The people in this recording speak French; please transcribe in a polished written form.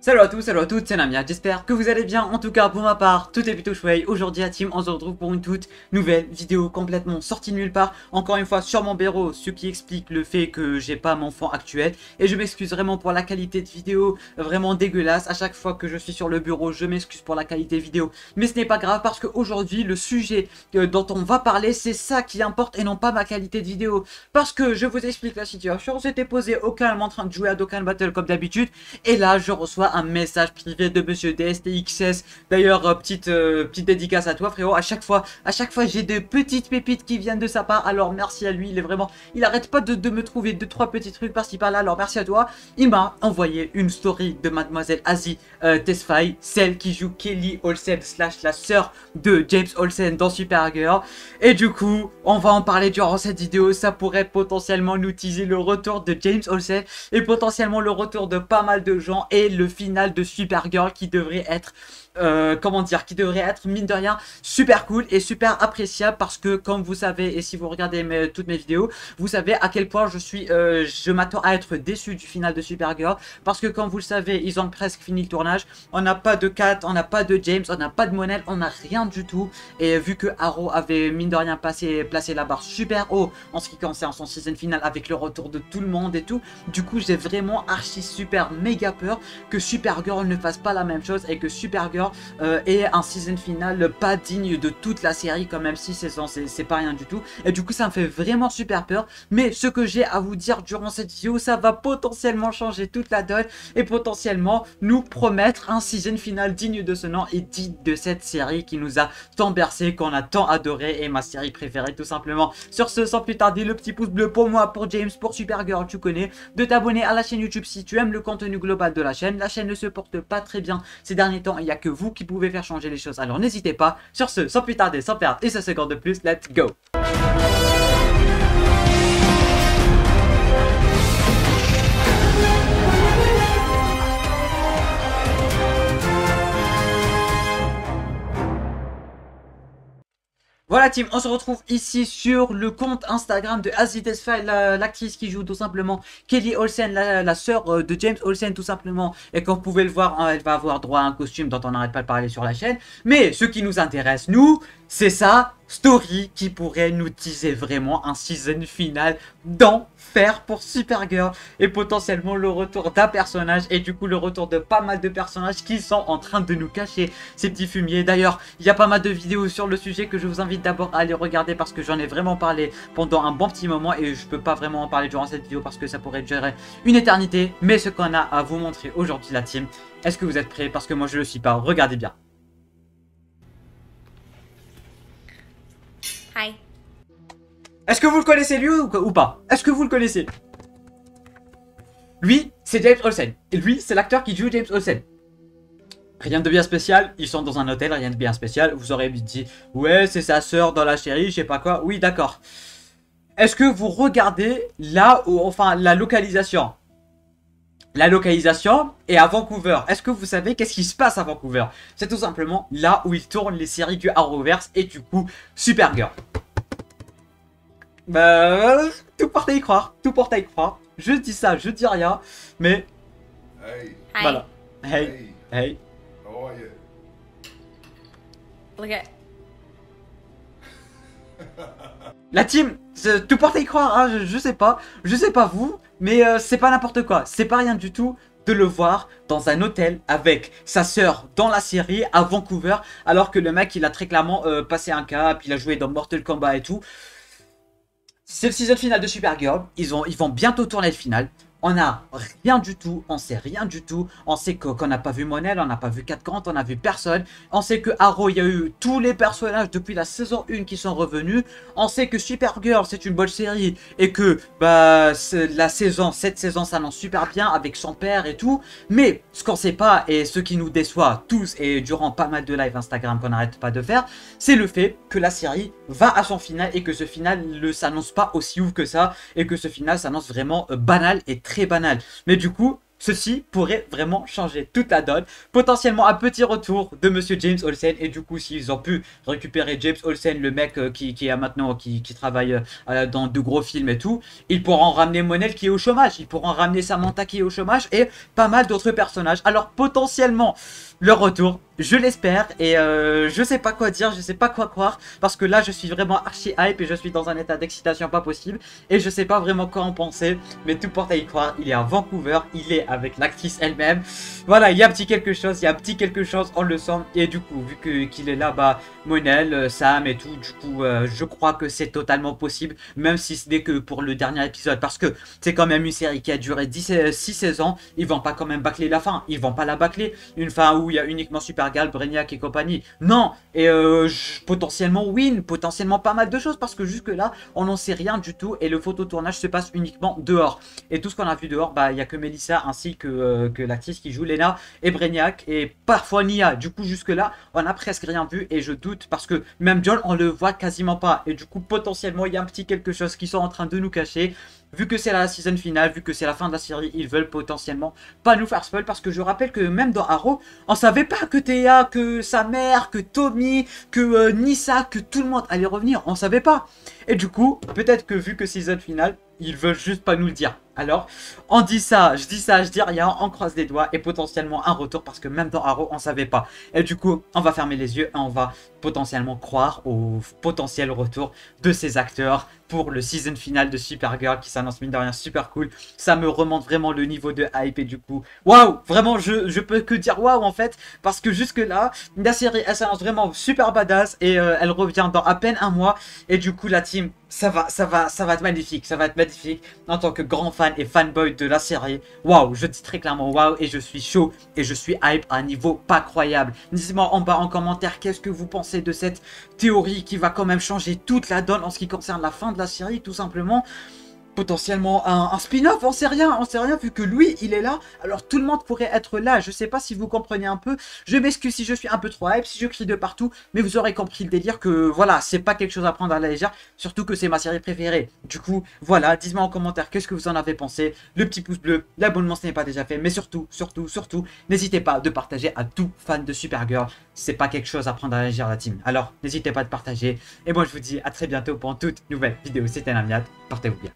Salut à tous, salut à toutes, c'est Namia, j'espère que vous allez bien. En tout cas pour ma part, tout est plutôt chouette. Aujourd'hui à Team, on se retrouve pour une toute nouvelle vidéo complètement sortie de nulle part. Encore une fois sur mon bureau, ce qui explique le fait que j'ai pas mon fond actuel. Et je m'excuse vraiment pour la qualité de vidéo, vraiment dégueulasse. À chaque fois que je suis sur le bureau, je m'excuse pour la qualité vidéo. Mais ce n'est pas grave parce qu'aujourd'hui, le sujet dont on va parler, c'est ça qui importe et non pas ma qualité de vidéo. Parce que je vous explique la situation, j'étais posé au calme en train de jouer à Dokkan Battle comme d'habitude. Et là, je reçois un message privé de monsieur DSTXS. D'ailleurs, petite dédicace à toi frérot. À chaque fois j'ai des petites pépites qui viennent de sa part. Alors merci à lui, il arrête pas de me trouver 2-3 petits trucs par-ci par-là. Alors merci à toi. Il m'a envoyé une story de mademoiselle Asie Tesfaye, celle qui joue Kelly Olsen / la sœur de James Olsen dans Supergirl. Et du coup, on va en parler durant cette vidéo. Ça pourrait potentiellement nous teaser le retour de James Olsen et potentiellement le retour de pas mal de gens et le final de Supergirl qui devrait être qui devrait être mine de rien super cool et super appréciable parce que comme vous savez et si vous regardez toutes mes vidéos, vous savez à quel point je m'attends à être déçu du final de Supergirl parce que comme vous le savez, ils ont presque fini le tournage. On n'a pas de Kat, on n'a pas de James, on n'a pas de Monel, on n'a rien du tout. Et vu que Arrow avait mine de rien placé la barre super haut en ce qui concerne son season final avec le retour de tout le monde et tout, du coup j'ai vraiment archi super méga peur que Supergirl ne fasse pas la même chose et que Supergirl ait un season final pas digne de toute la série, comme même si c'est pas rien du tout. Et du coup ça me fait vraiment super peur. Mais ce que j'ai à vous dire durant cette vidéo, ça va potentiellement changer toute la donne et potentiellement nous promettre un season final digne de ce nom et digne de cette série qui nous a tant bercé, qu'on a tant adoré et ma série préférée tout simplement. Sur ce, sans plus tarder, le petit pouce bleu pour moi, pour James, pour Supergirl, tu connais, de t'abonner à la chaîne YouTube si tu aimes le contenu global de la chaîne. La chaîne ne se porte pas très bien ces derniers temps, il n'y a que vous qui pouvez faire changer les choses, alors n'hésitez pas. Sur ce, sans plus tarder, sans perdre et 5 secondes de plus, let's go. Voilà team, on se retrouve ici sur le compte Instagram de Asie Tesfaye, l'actrice qui joue tout simplement Kelly Olsen, la sœur de James Olsen tout simplement. Et comme vous pouvez le voir, elle va avoir droit à un costume dont on n'arrête pas de parler sur la chaîne. Mais ce qui nous intéresse nous, c'est sa story qui pourrait nous teaser vraiment un season final d'enfer pour Supergirl. Et potentiellement le retour d'un personnage et du coup le retour de pas mal de personnages qui sont en train de nous cacher ces petits fumiers. D'ailleurs, il y a pas mal de vidéos sur le sujet que je vous invite d'abord à aller regarder parce que j'en ai vraiment parlé pendant un bon petit moment et je peux pas vraiment en parler durant cette vidéo parce que ça pourrait durer une éternité. Mais ce qu'on a à vous montrer aujourd'hui la team, est-ce que vous êtes prêts? Parce que moi je le suis pas, regardez bien. Hi. Est-ce que vous le connaissez lui ou pas? Est-ce que vous le connaissez? Lui, c'est James Olsen. Et lui, c'est l'acteur qui joue James Olsen. Rien de bien spécial, ils sont dans un hôtel, rien de bien spécial. Vous aurez dit, ouais, c'est sa sœur dans la série, je sais pas quoi. Oui, d'accord. Est-ce que vous regardez là où, enfin, la localisation? La localisation est à Vancouver. Est-ce que vous savez qu'est-ce qui se passe à Vancouver? C'est tout simplement là où ils tournent les séries du Arrowverse et du coup Supergirl. Bah, tout porte à y croire, tout porte à y croire. Je dis ça, je dis rien, mais Hey, voilà. Hey, hey. how are you? Look at. La team, tout porte à y croire, hein, je sais pas vous, mais c'est pas n'importe quoi, c'est pas rien du tout de le voir dans un hôtel avec sa sœur dans la série à Vancouver, alors que le mec il a très clairement passé un cap, il a joué dans Mortal Kombat et tout. C'est le season final de Supergirl, ils vont bientôt tourner le final. On n'a rien du tout, on sait rien du tout. On sait qu'on n'a pas vu Monel, on n'a pas vu Cat Grant, on n'a vu personne. On sait que Arrow, il y a eu tous les personnages depuis la saison 1 qui sont revenus. On sait que Supergirl, c'est une bonne série et que bah, cette saison s'annonce super bien avec son père et tout. Mais ce qu'on sait pas et ce qui nous déçoit tous et durant pas mal de lives Instagram qu'on n'arrête pas de faire, c'est le fait que la série va à son final et que ce final ne s'annonce pas aussi ouf que ça et que ce final s'annonce vraiment banal et très banal. Mais du coup, ceci pourrait vraiment changer toute la donne. Potentiellement un petit retour de Monsieur James Olsen. Et du coup, s'ils ont pu récupérer James Olsen, le mec qui a maintenant, qui travaille dans de gros films et tout, ils pourront ramener Monel qui est au chômage. Ils pourront ramener Samantha qui est au chômage et pas mal d'autres personnages. Alors potentiellement, leur retour, je l'espère. Et je sais pas quoi dire, je sais pas quoi croire. Parce que là, je suis vraiment archi hype et je suis dans un état d'excitation pas possible. Et je sais pas vraiment quoi en penser. Mais tout porte à y croire. Il est à Vancouver, il est avec l'actrice elle-même. Voilà, il y a un petit quelque chose, on le sent. Et du coup, vu qu'il est là, bah, Monel, Sam et tout, du coup, je crois que c'est totalement possible. Même si ce n'est que pour le dernier épisode. Parce que c'est quand même une série qui a duré 6 saisons. Ils vont pas quand même bâcler la fin. Ils vont pas la bâcler. Une fin où il y a uniquement Supergirl, Brainiac et compagnie. Non. Et potentiellement win, potentiellement pas mal de choses. Parce que jusque là, on n'en sait rien du tout. Et le phototournage se passe uniquement dehors. Et tout ce qu'on a vu dehors, bah, il n'y a que Melissa ainsi que l'actrice qui joue Lena et Brainiac et parfois Nia. Du coup, jusque-là, on a presque rien vu et je doute parce que même John, on le voit quasiment pas. Et du coup, potentiellement, il y a un petit quelque chose qui sont en train de nous cacher. Vu que c'est la saison finale, vu que c'est la fin de la série, ils veulent potentiellement pas nous faire spoil parce que je rappelle que même dans Arrow, on savait pas que Théa, que sa mère, que Tommy, que Nyssa, que tout le monde allait revenir. On savait pas. Et du coup, peut-être que vu que saison finale, ils veulent juste pas nous le dire. Alors, on dit ça, je dis rien, on croise les doigts et potentiellement un retour parce que même dans Arrow, on savait pas. Et du coup, on va fermer les yeux et on va potentiellement croire au potentiel retour de ces acteurs pour le season final de Supergirl qui s'annonce mine de rien super cool. Ça me remonte vraiment le niveau de hype et du coup, waouh, vraiment, je peux que dire waouh en fait parce que jusque là, la série, elle s'annonce vraiment super badass et elle revient dans à peine un mois et du coup, la team, ça va être magnifique, en tant que grand fan et fanboy de la série. Waouh, je dis très clairement waouh et je suis chaud et je suis hype à un niveau pas croyable. Dites-moi en bas en commentaire qu'est-ce que vous pensez de cette théorie qui va quand même changer toute la donne en ce qui concerne la fin de la série tout simplement. Potentiellement un spin-off, on sait rien vu que lui il est là, alors tout le monde pourrait être là, je sais pas si vous comprenez un peu, je m'excuse si je suis un peu trop hype, si je crie de partout, mais vous aurez compris le délire que voilà, c'est pas quelque chose à prendre à la légère, surtout que c'est ma série préférée, du coup voilà, dites-moi en commentaire qu'est-ce que vous en avez pensé, le petit pouce bleu, l'abonnement ce n'est pas déjà fait, mais surtout, n'hésitez pas de partager à tout fan de Supergirl, c'est pas quelque chose à prendre à la légère la team, alors n'hésitez pas de partager, et moi je vous dis à très bientôt pour une toute nouvelle vidéo, c'était Namiat, portez-vous bien.